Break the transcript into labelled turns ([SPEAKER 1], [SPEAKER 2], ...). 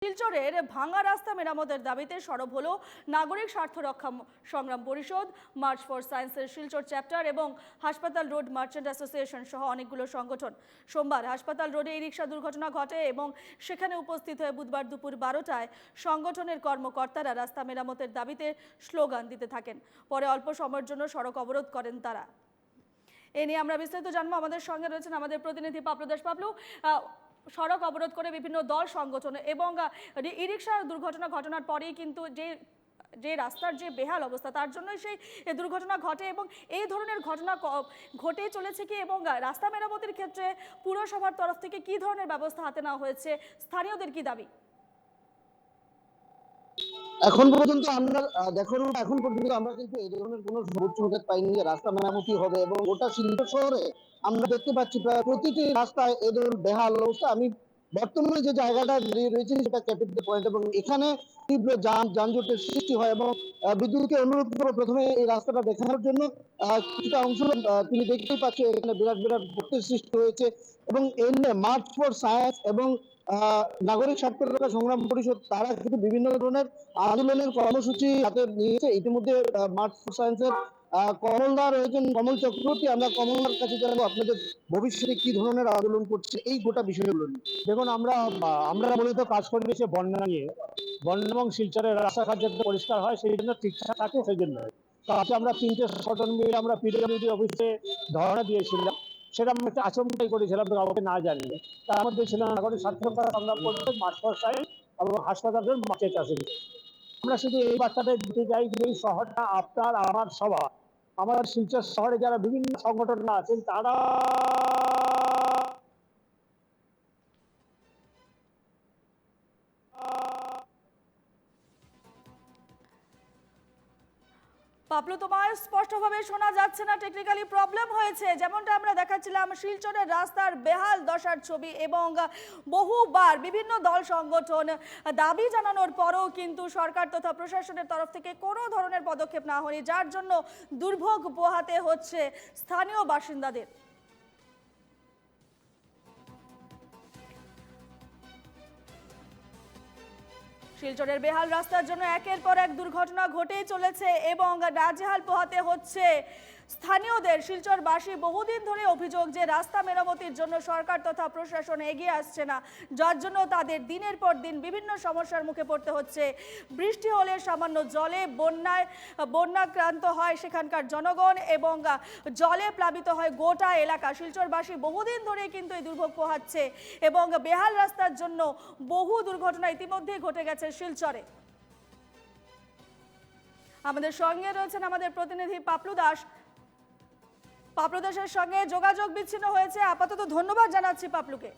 [SPEAKER 1] শিলচরের ভাঙা রাস্তা মেরামতের দাবিতে সরব হলো নাগরিক স্বার্থ রক্ষা সংগ্রাম পরিষদ, মার্চ ফর সায়েন্সের শিলচর চ্যাপ্টার এবং হাসপাতাল রোড মার্চেন্ট অ্যাসোসিয়েশন সহ অনেকগুলো সংগঠন। সোমবার হাসপাতাল রোডে এই রিক্সা দুর্ঘটনা ঘটে এবং সেখানে উপস্থিত হয়ে বুধবার দুপুর 12টায় সংগঠনের কর্মকর্তারা রাস্তা মেরামতের দাবিতে স্লোগান দিতে থাকেন। পরে অল্প সময়ের জন্য সড়ক অবরোধ করেন তারা। এ নিয়ে আমরা বিস্তারিত জানবো। আমাদের সঙ্গে রয়েছেন আমাদের প্রতিনিধি পাপলু দাস। পাপলু, সড়ক অবরোধ করে বিভিন্ন দল সংগঠন এবং ই রিক্সার দুর্ঘটনা ঘটনার পরেই কিন্তু যে রাস্তার যে বেহাল অবস্থা তার জন্যই সেই দুর্ঘটনা ঘটে এবং এই ধরনের ঘটনা ঘটেই চলেছে কি, এবং রাস্তা মেরামতির ক্ষেত্রে পুরসভার তরফ থেকে কি ধরনের ব্যবস্থা হাতে নেওয়া হয়েছে, স্থানীয়দের কি দাবি?
[SPEAKER 2] এখন পর্যন্ত আমরা এখন পর্যন্ত আমরা কিন্তু এই ধরনের কোনো সবুজ সংকেত পাইনি যে রাস্তা মেরামতি হবে, এবং গোটা শিলচর শহরে আমরা দেখতে পাচ্ছি প্রায় প্রতিটি রাস্তায় এই ধরনের বেহাল অবস্থা। আমি বর্তমানে যে জায়গাটা দাঁড়িয়ে রয়েছে সেটা ক্যাপিটাল পয়েন্ট, এবং এখানে তীব্র যানজটের সৃষ্টি হয় এবং বিদ্যুৎকে অনুরোধ করে প্রথমে এই রাস্তাটা দেখানোর জন্য কিছুটা অংশ তিনি দেখতেই পাচ্ছেন এখানে বিরাট বিরাট গর্তের সৃষ্টি হয়েছে। এবং এই নিয়ে মার্চ ফর সায়েন্স এবং নাগরিক স্বার্থ রক্ষা সংগ্রাম পরিষদ তারা কিন্তু বিভিন্ন ধরনের আন্দোলনের কর্মসূচি হাতে নিয়েছে। ইতিমধ্যে মার্চ ফর সায়েন্সের কমলদা রয়েছেন, কমল চক্রবর্তী। আমরা কমলদার কাছে জানাবো আপনাদের ভবিষ্যতে কি ধরনের আন্দোলন করছে এই গোটা বিষয়গুলো নিয়ে।
[SPEAKER 3] দেখুন, আমরা মূলত কাজ করি দেশে বন্যা নিয়ে। বন্যা এবং শিলচরের রাস্তাঘাট যাতে পরিষ্কার হয় সেই জন্য ঠিকঠাক থাকে, সেই জন্য আজকে আমরা 3টে সংগঠন মিলে আমরা পিডব্লিউডি অফিসে ধর্ণা দিয়েছিলাম। সেটা আমরা একটা আচমকাই করেছিলাম, কাউকে না জানিয়ে। তার মধ্যে ছিল নাগরিক স্বার্থ রক্ষা সংগ্রাম পরিষদ, মার্চ ফর সায়েন্স এবং হাসপাতালের মার্চেন্ট অ্যাসোসিয়েশন। আমরা শুধু এই বার্তাটা দিতে চাই যে এই শহরটা আপনার আমার সবার, আমাদের শিলচর শহরে যারা বিভিন্ন সংগঠন আছেন তারা
[SPEAKER 1] পাপলু, তোমার স্পষ্টভাবে শোনা যাচ্ছে না, টেকনিক্যালি প্রবলেম হয়েছে। যেমনটা আমরা দেখাচ্ছিলাম শিলচরের রাস্তার বেহাল দশার ছবি, এবং বহুবার বিভিন্ন দল সংগঠন দাবি জানানোর পরেও কিন্তু সরকার তথা প্রশাসনের তরফ থেকে কোনো ধরনের পদক্ষেপ না হয়নি, যার জন্য দুর্ভোগ পোহাতে হচ্ছে স্থানীয় বাসিন্দাদের। শিলচরের বেহাল রাস্তার জন্য একের পর এক দুর্ঘটনা ঘটেই চলেছে এবং নাজেহাল পোহাতে হচ্ছে স্থানীয়দের। শিলচরবাসী বহুদিন ধরে অভিযোগ যে রাস্তা মেরামতির জন্য সরকার তথা প্রশাসন এগিয়ে আসছে না, যার জন্য তাদের দিনের পর দিন বিভিন্ন সমস্যার মুখে পড়তে হচ্ছে। বৃষ্টি হলে সামান্য জলে বন্যাক্রান্ত হয় সেখানকার জনগণ এবং জলে প্লাবিত হয় গোটা এলাকা। শিলচরবাসী বহুদিন ধরে কিন্তু এই দুর্ভোগ পোহাচ্ছে এবং বেহাল রাস্তার জন্য বহু দুর্ঘটনা ইতিমধ্যেই ঘটে গেছে শিলচরে। আমাদের সঙ্গে রয়েছেন আমাদের প্রতিনিধি পাপলু দাস। পাপলু দাসের সঙ্গে যোগাযোগ বিচ্ছিন্ন হয়েছে, আপাতত ধন্যবাদ জানাচ্ছি পাপলুকে।